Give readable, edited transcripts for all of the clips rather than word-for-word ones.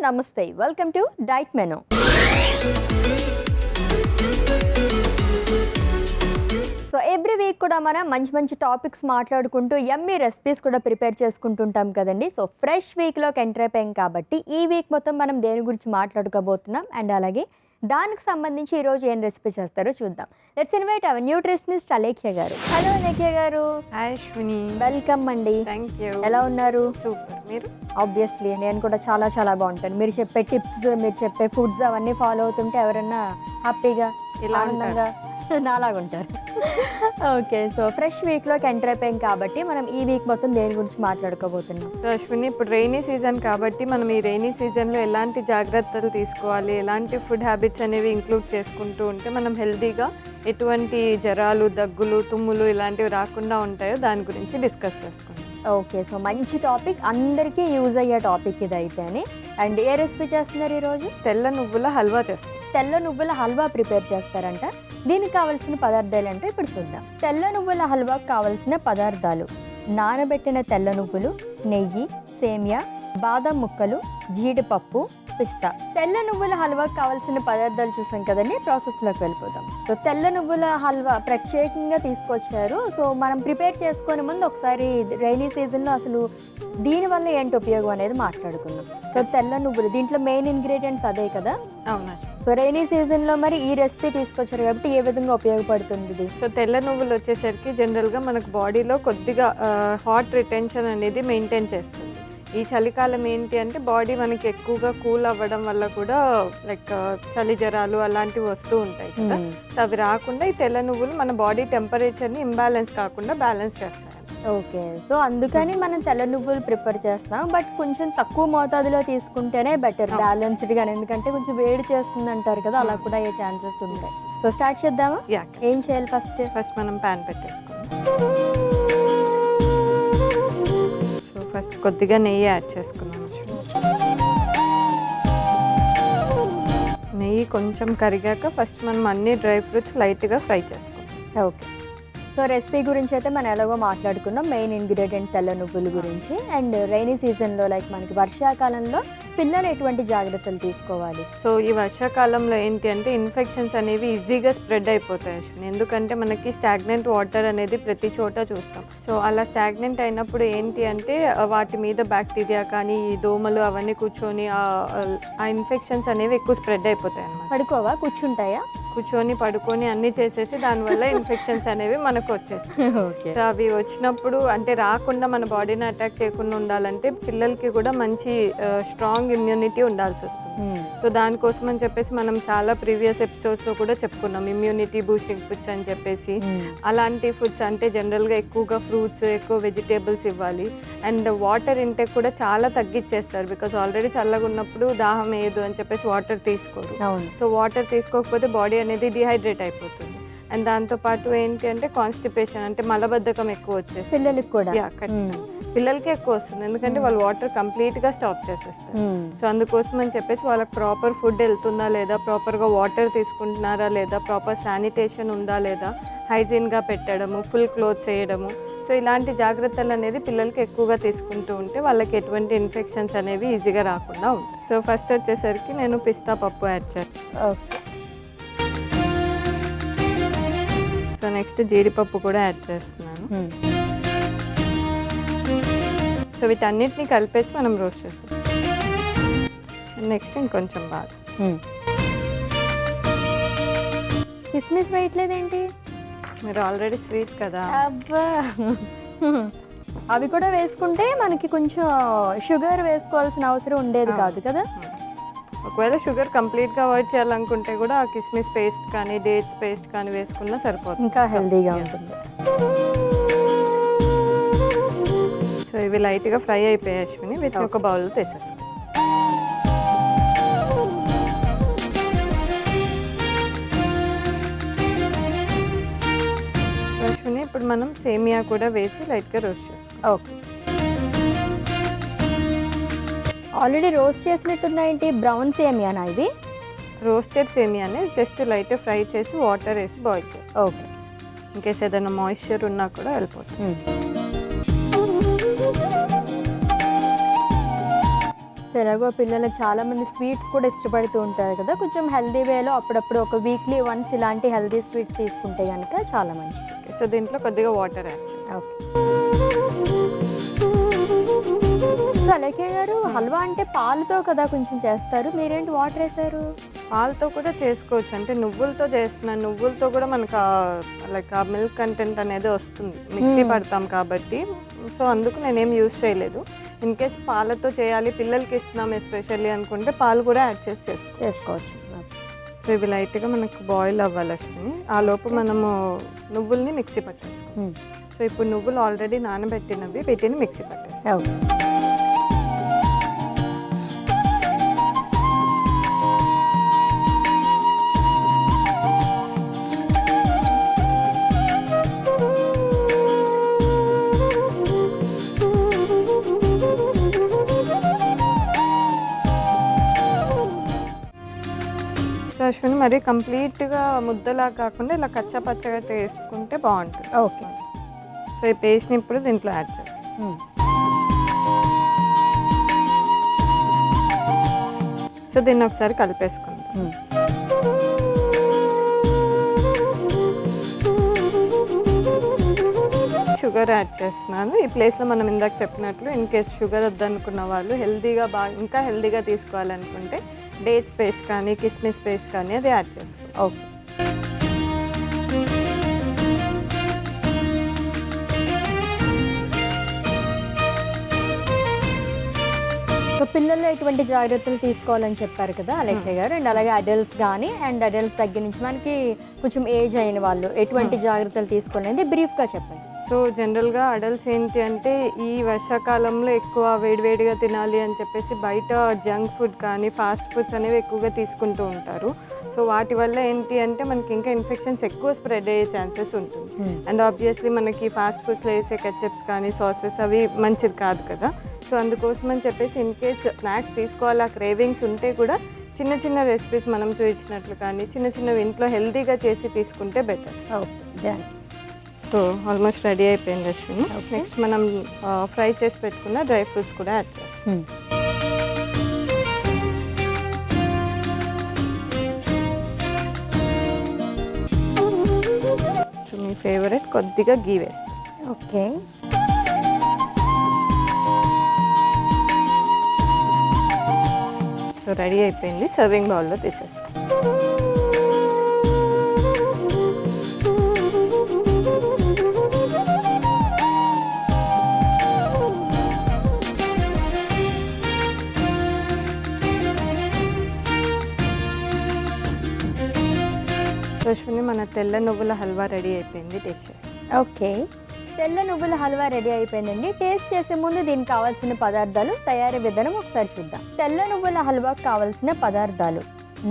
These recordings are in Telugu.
నమస్తే, welcome to diet menu. So every week కూడా మనం మంచి మంచి టాపిక్స్ మాట్లాడుకుంటూ యమ్మీ రెసిపీస్ కూడా ప్రిపేర్ చేసుకుంటుంటాం కదండి. సో ఫ్రెష్ వీక్లోకి ఎంటర్ అయిపోయాం కాబట్టి ఈ వీక్ మొత్తం మనం దేని గురించి మాట్లాడుకోబోతున్నాం అండ్ అలాగే దానికి సంబంధించి ఈరోజు ఏం రెసిపీ చేస్తారో చూద్దాం. Let's invite our nutritionist Alekhya గారు. హలో అలేఖ్య గారు. హాయ్ అశ్విని. వెల్కమ్ అండి. Thank you. ఎలా ఉన్నారు? సూపర్. మీరు? ఆబ్వియస్లీ నేను కూడా చాలా చాలా బాగుంటాను. మీరు చెప్పే టిప్స్, మీరు చెప్పే ఫుడ్స్ అవన్నీ ఫాలో అవుతుంటే ఎవరన్నా హ్యాపీగా ఆనందంగా నాలాగుంటారు. ఓకే, సో ఫ్రెష్ వీక్లోకి ఎంటర్ అయిపోయాం కాబట్టి మనం ఈ వీక్ మొత్తం దేని గురించి మాట్లాడుకోబోతున్నాం. సో అశ్విని, ఇప్పుడు రైనీ సీజన్ కాబట్టి మనం ఈ రైనీ సీజన్లో ఎలాంటి జాగ్రత్తలు తీసుకోవాలి, ఎలాంటి ఫుడ్ హ్యాబిట్స్ అనేవి ఇంక్లూడ్ చేసుకుంటూ ఉంటే మనం హెల్తీగా ఎటువంటి జ్వరాలు, దగ్గులు, తుమ్ములు ఇలాంటివి రాకుండా ఉంటాయో దాని గురించి డిస్కస్ చేసుకుంటాం. ఓకే, సో మంచి టాపిక్, అందరికీ యూజ్ అయ్యే టాపిక్ ఇది అయితేనే. అండ్ ఏ రెసిపీ చేస్తున్నారు ఈరోజు? తెల్ల నువ్వుల హల్వా చేస్తాం. తెల్ల నువ్వుల హల్వా ప్రిపేర్ చేస్తారంట. దీనికి కావాల్సిన పదార్థాలు అంటే ఇప్పుడు చూద్దాం. తెల్ల నువ్వుల హల్వాకు కావాల్సిన పదార్థాలు: నానబెట్టిన తెల్ల నువ్వులు, నెయ్యి, సేమియా, బాదం ముక్కలు, జీడిపప్పు, పిస్తా. తెల్ల నువ్వుల హల్వాకు కావాల్సిన పదార్థాలు చూసాం కదండి, ప్రాసెస్లోకి వెళ్ళిపోతాం. సో తెల్ల నువ్వుల హల్వా ప్రత్యేకంగా తీసుకొచ్చారు. సో మనం ప్రిపేర్ చేసుకునే ముందు ఒకసారి రైనీ సీజన్లో అసలు దీనివల్ల ఏంటి ఉపయోగం అనేది మాట్లాడుకుందాం. సో తెల్ల నువ్వులు, దీంట్లో మెయిన్ ఇంగ్రీడియంట్స్ అదే కదా? అవునా. సో రైనీ సీజన్లో మరి ఈ రెసిపీ తీసుకొచ్చారు కాబట్టి ఏ విధంగా ఉపయోగపడుతుంది ఇది? సో తెల్ల నువ్వులు వచ్చేసరికి జనరల్గా మనకు బాడీలో కొద్దిగా హాట్ రిటెన్షన్ అనేది మెయింటైన్ చేస్తుంది. ఈ చలికాలం ఏంటి అంటే బాడీ మనకి ఎక్కువగా కూల్ అవ్వడం వల్ల కూడా లైక్ చలి జ్వరాలు అలాంటివి వస్తూ ఉంటాయి కదా. సో అవి రాకుండా ఈ తెల్ల నువ్వులు మన బాడీ టెంపరేచర్ని ఇంబ్యాలెన్స్ కాకుండా బ్యాలెన్స్ చేస్తాయి. ఓకే, సో అందుకని మనం తెల్ల నువ్వులు ప్రిఫర్ చేస్తాం. బట్ కొంచెం తక్కువ మోతాదులో తీసుకుంటేనే బెటర్, బ్యాలెన్స్డ్గా. ఎందుకంటే కొంచెం వేడి చేస్తుంది అంటారు కదా, అలా కూడా అయ్యే ఛాన్సెస్ ఉంటాయి. సో స్టార్ట్ చేద్దామా? ఏం చేయాలి? ఫస్ట్ మనం ప్యాన్ పెట్టేసుకోవాలి. సో ఫస్ట్ కొద్దిగా నెయ్యి యాడ్ చేసుకున్నాను. నెయ్యి కొంచెం కరిగాక ఫస్ట్ మనం అన్ని డ్రై ఫ్రూట్స్ లైట్గా ఫ్రై చేసుకుంటాం. ఓకే, సో రెసిపీ గురించి అయితే మనం ఎలాగో మాట్లాడుకున్నాం, మెయిన్ ఇంగ్రీడియంట్ తెల్ల నువ్వుల గురించి. అండ్ రైనీ సీజన్లో లైక్ మనకి వర్షాకాలంలో పిల్లలు ఎటువంటి జాగ్రత్తలు తీసుకోవాలి? సో ఈ వర్షాకాలంలో ఏంటి అంటే ఇన్ఫెక్షన్స్ అనేవి ఈజీగా స్ప్రెడ్ అయిపోతాయి అశ్విని. ఎందుకంటే మనకి స్టాగ్నెంట్ వాటర్ అనేది ప్రతి చోట చూస్తాం. సో అలా స్టాగ్నెంట్ అయినప్పుడు ఏంటి అంటే వాటి మీద బ్యాక్టీరియా కానీ ఈ దోమలు అవన్నీ కూర్చొని ఆ ఇన్ఫెక్షన్స్ అనేవి ఎక్కువ స్ప్రెడ్ అయిపోతాయి అన్నమాట. పడుకోవా, కూర్చుంటాయా? కూర్చొని పడుకొని అన్నీ చేసేసి దానివల్ల ఇన్ఫెక్షన్స్ అనేవి మనకు వచ్చేస్తాయి. సో అవి వచ్చినప్పుడు అంటే రాకుండా మన బాడీని అటాక్ చేయకుండా ఉండాలంటే పిల్లలకి కూడా మంచి స్ట్రాంగ్ ఇమ్యూనిటీ ఉండాల్సి వస్తుంది. సో దానికోసం అని చెప్పేసి మనం చాలా ప్రీవియస్ ఎపిసోడ్స్లో కూడా చెప్పుకున్నాం ఇమ్యూనిటీ బూస్టింగ్ ఫుడ్స్ అని చెప్పేసి. అలాంటి ఫుడ్స్ అంటే జనరల్గా ఎక్కువగా ఫ్రూట్స్, ఎక్కువ వెజిటేబుల్స్ ఇవ్వాలి. అండ్ వాటర్ ఇంటేక్ కూడా చాలా తగ్గించేస్తారు. బికాస్ ఆల్రెడీ చల్లగా ఉన్నప్పుడు దాహం వేయదు అని చెప్పేసి వాటర్ తీసుకోరు. సో వాటర్ తీసుకోకపోతే బాడీ అనేది డిహైడ్రేట్ అయిపోతుంది. అండ్ దాంతోపాటు ఏంటి అంటే కాన్స్టిపేషన్ అంటే మలబద్ధకం ఎక్కువ వచ్చేసి పిల్లలకి కూడా, పిల్లలకి ఎక్కువ వస్తుంది. ఎందుకంటే వాళ్ళు వాటర్ కంప్లీట్గా స్టాప్ చేసేస్తారు. సో అందుకోసం అని చెప్పేసి వాళ్ళకి ప్రాపర్ ఫుడ్ వెళ్తుందా లేదా, ప్రాపర్గా వాటర్ తీసుకుంటున్నారా లేదా, ప్రాపర్ శానిటేషన్ ఉందా లేదా, హైజీన్గా పెట్టడము, ఫుల్ క్లోత్స్ వేయడము. సో ఇలాంటి జాగ్రత్తలు అనేది పిల్లలకి ఎక్కువగా తీసుకుంటూ ఉంటే వాళ్ళకి ఎటువంటి ఇన్ఫెక్షన్స్ అనేవి ఈజీగా రాకుండా ఉంటాయి. సో ఫస్ట్ వచ్చేసరికి నేను పిస్తా పప్పు యాడ్ చేస్తాను. సో నెక్స్ట్ జీడిపప్పు కూడా యాడ్ చేస్తున్నాను. సో వీటన్నిటిని కలిపేసి మనం రోస్ట్ చేస్తాం. నెక్స్ట్ ఇంకొంచెం బాగా కిస్మిస్ వేయట్లేదేంటి? మీరు ఆల్రెడీ స్వీట్ కదా. అబ్బా, అవి కూడా వేసుకుంటే మనకి కొంచెం షుగర్ వేసుకోవాల్సిన అవసరం ఉండేది కాదు కదా. ఒకవేళ షుగర్ కంప్లీట్గా అవాయిడ్ చేయాలనుకుంటే కూడా ఆ కిస్మిస్ పేస్ట్ కానీ డేట్స్ పేస్ట్ కానీ వేసుకున్నా సరిపోతుంది, ఇంకా హెల్తీగా ఉంటుంది. సో ఇవి లైట్గా ఫ్రై అయిపోయాయి అశ్విని. వీటిని ఒక బౌల్లో తీసేస్తాం. అశ్విని ఇప్పుడు మనం సేమియా కూడా వేసి లైట్గా రోస్ట్ చేస్తాం. ఓకే, ఆల్రెడీ రోస్ట్ చేసినట్టున్నాయేంటి, బ్రౌన్ సేమియానా ఇది? రోస్టెడ్ సేమియానే జస్ట్ లైట్ ఫ్రై చేసి వాటర్ వేసి బాయిల్ చేసి. ఓకే. ఇంకేస్ ఏదైనా మాయిశ్చర్ ఉన్నా కూడా వెళ్ళిపోతుంది. సో ఎలాగో పిల్లలు చాలామంది స్వీట్స్ కూడా ఇష్టపడుతూ ఉంటారు కదా, కొంచెం హెల్దీ వేలో అప్పుడప్పుడు ఒక వీక్లీ వన్స్ ఇలాంటి హెల్దీ స్వీట్స్ తీసుకుంటే కనుక చాలా మంచిది. సో దీంట్లో కొద్దిగా వాటర్ యాడ్ చేసి. ఓకే. సో అలేఖ్య గారు, హల్వా అంటే పాలతో కదా కొంచెం చేస్తారు, మీరేంటి వాటర్ వేసారు? పాలతో కూడా చేసుకోవచ్చు, అంటే నువ్వులతో చేస్తున్నాను. నువ్వులతో కూడా మనకు లైక్ ఆ మిల్క్ కంటెంట్ అనేది వస్తుంది, మిక్సీ పడతాం కాబట్టి. సో అందుకు నేనేం యూజ్ చేయలేదు. ఇన్ కేస్ పాలతో చేయాలి, పిల్లలకి ఇస్తున్నాం ఎస్పెషల్లీ అనుకుంటే పాలు కూడా యాడ్ చేసి చేసుకోవచ్చు. సో ఇవి లైట్గా మనకు బాయిల్ అవ్వాలి అశ్విని. ఆ లోపు మనము నువ్వుల్ని మిక్సీ పట్టేస్తాం. సో ఇప్పుడు నువ్వులు ఆల్రెడీ నానబెట్టినవి వీటిని మిక్సీ పట్టేస్తాం. అశ్విని మరి కంప్లీట్గా ముద్దలా కాకుండా ఇలా కచ్చా పచ్చగా చేసుకుంటే బాగుంటుంది. ఓకే. సో ఈ పేస్ట్ని ఇప్పుడు దీంట్లో యాడ్ చేస్తాం. సో దీన్ని ఒకసారి కలిపేసుకుందాం. షుగర్ యాడ్ చేస్తున్నాను. ఈ ప్లేస్లో మనం ఇందాక చెప్పినట్లు ఇన్ కేస్ షుగర్ వద్దనుకున్న వాళ్ళు హెల్దీగా ఇంకా హెల్దీగా తీసుకోవాలనుకుంటే డేట్స్ పేస్ట్ కానీ కిస్మిస్ పేస్ట్ కానీ అది యాడ్ చేసుకోవాలి. ఓకే. సో పిల్లల్లో ఎటువంటి జాగ్రత్తలు తీసుకోవాలని చెప్పారు కదా అలేఖ్య గారు, అండ్ అలాగే అడల్ట్స్ కానీ అండ్ అడల్ట్స్ దగ్గర నుంచి మనకి కొంచెం ఏజ్ అయిన వాళ్ళు ఎటువంటి జాగ్రత్తలు తీసుకోవాలనేది బ్రీఫ్గా చెప్పండి. సో జనరల్గా అడల్ట్స్ ఏంటి అంటే ఈ వర్షాకాలంలో ఎక్కువ వేడివేడిగా తినాలి అని చెప్పేసి బయట జంక్ ఫుడ్ కానీ ఫాస్ట్ ఫుడ్స్ అనేవి ఎక్కువగా తీసుకుంటూ ఉంటారు. సో వాటి వల్ల ఏంటి అంటే మనకి ఇంకా ఇన్ఫెక్షన్స్ ఎక్కువ స్ప్రెడ్ అయ్యే ఛాన్సెస్ ఉంటుంది. అండ్ ఆబ్వియస్లీ మనకి ఫాస్ట్ ఫుడ్స్లో వేసే కెచప్స్ కానీ సాసెస్ అవి మంచిది కాదు కదా. సో అందుకోసం అని చెప్పేసి ఇన్ కేస్ స్నాక్స్ తీసుకోవాలి ఆ క్రేవింగ్స్ ఉంటే కూడా చిన్న చిన్న రెసిపీస్ మనం చూపించినట్లు కానీ చిన్న చిన్నవి ఇంట్లో హెల్తీగా చేసి తీసుకుంటే better. Okay. So almost ready అయిపోయింది అశ్విని. నెక్స్ట్ మనం ఫ్రై చేసి పెట్టుకున్న డ్రై ఫ్రూట్స్ కూడా యాడ్ చేస్తాం. సో మీ ఫేవరెట్ కొద్దిగా గీ వేస్తాం. ఓకే. సో రెడీ అయిపోయింది, సర్వింగ్ బౌల్లో తీసేస్తాం. అశ్విని మన తెల్ల నువ్వుల హల్వా రెడీ అయిపోయింది, టేస్ట్ చేస్తాం. ఓకే. తెల్ల నువ్వుల హల్వా రెడీ అయిపోయిందండి. టేస్ట్ చేసే ముందు దీనికి కావాల్సిన పదార్థాలు, తయారీ విధానం ఒకసారి చూద్దాం. తెల్ల నువ్వుల హల్వాకు కావాల్సిన పదార్థాలు: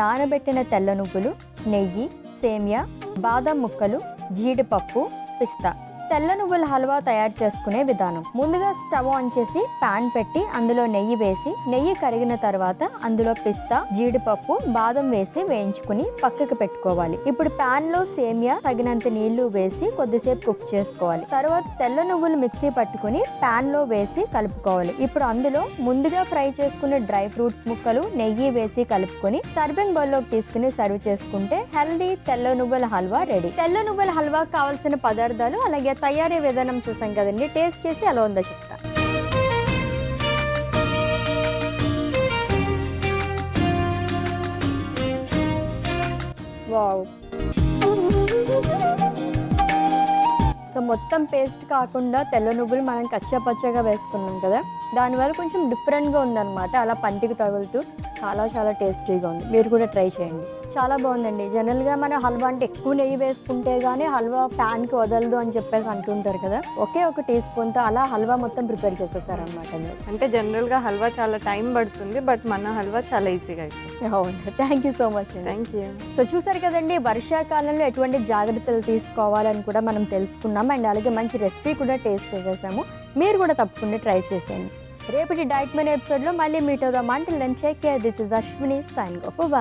నానబెట్టిన తెల్ల నువ్వులు, నెయ్యి, సేమియా, బాదం ముక్కలు, జీడిపప్పు, పిస్తా. తెల్ల నువ్వుల హల్వా తయారు చేసుకునే విధానం: ముందుగా స్టవ్ ఆన్ చేసి పాన్ పెట్టి అందులో నెయ్యి వేసి, నెయ్యి కరిగిన తర్వాత అందులో పిస్తా, జీడిపప్పు, బాదం వేసి వేయించుకుని పక్కకు పెట్టుకోవాలి. ఇప్పుడు పాన్ లో సేమియా తగినంత నీళ్లు వేసి కొద్దిసేపు కుక్ చేసుకోవాలి. తర్వాత తెల్ల నువ్వులు మిక్సీ పట్టుకుని పాన్ లో వేసి కలుపుకోవాలి. ఇప్పుడు అందులో ముందుగా ఫ్రై చేసుకున్న డ్రై ఫ్రూట్స్ ముక్కలు, నెయ్యి వేసి కలుపుకొని సర్వింగ్ బౌల్ లోకి తీసుకుని సర్వ్ చేసుకుంటే హెల్దీ తెల్ల నువ్వుల హల్వా రెడీ. తెల్ల నువ్వుల హల్వాకు కావాల్సిన పదార్థాలు అలాగే తయారీ విధానం చూసాం కదండి. టేస్ట్ చేసి ఎలా ఉందో చెప్తా. వావ్. సో మొత్తం పేస్ట్ కాకుండా తెల్ల నువ్వులు మనం కచ్చా పచ్చగా వేసుకున్నాం కదా, దానివల్ల కొంచెం డిఫరెంట్గా ఉందన్నమాట. అలా పంటికి తగులుతూ చాలా చాలా టేస్టీగా ఉంది. మీరు కూడా ట్రై చేయండి, చాలా బాగుందండి. జనరల్గా మన హల్వా అంటే ఎక్కువ నెయ్యి వేసుకుంటే కానీ హల్వా ప్యాన్కి వదలదు అని చెప్పేసి అంటుంటారు కదా, ఒకే ఒక టీ స్పూన్తో అలా హల్వా మొత్తం ప్రిపేర్ చేసేసారనమాట. అంటే జనరల్గా హల్వా చాలా టైం పడుతుంది, బట్ మన హల్వా చాలా ఈజీగా అయిపోతుంది. అవును, thank you so much. Thank you. So చూసారు కదండి, వర్షాకాలంలో ఎటువంటి జాగ్రత్తలు తీసుకోవాలని కూడా మనం తెలుసుకున్నాం. అండ్ అలాగే మంచి రెసిపీ కూడా టేస్ట్ చేసేసాము. మీరు కూడా తప్పకుండా ట్రై చేసేయండి. రేపటి డైట్ మెనూ ఎపిసోడ్లో మళ్ళీ మీట్ అవుదాం. Until then take care. This is Ashwini signing off. By.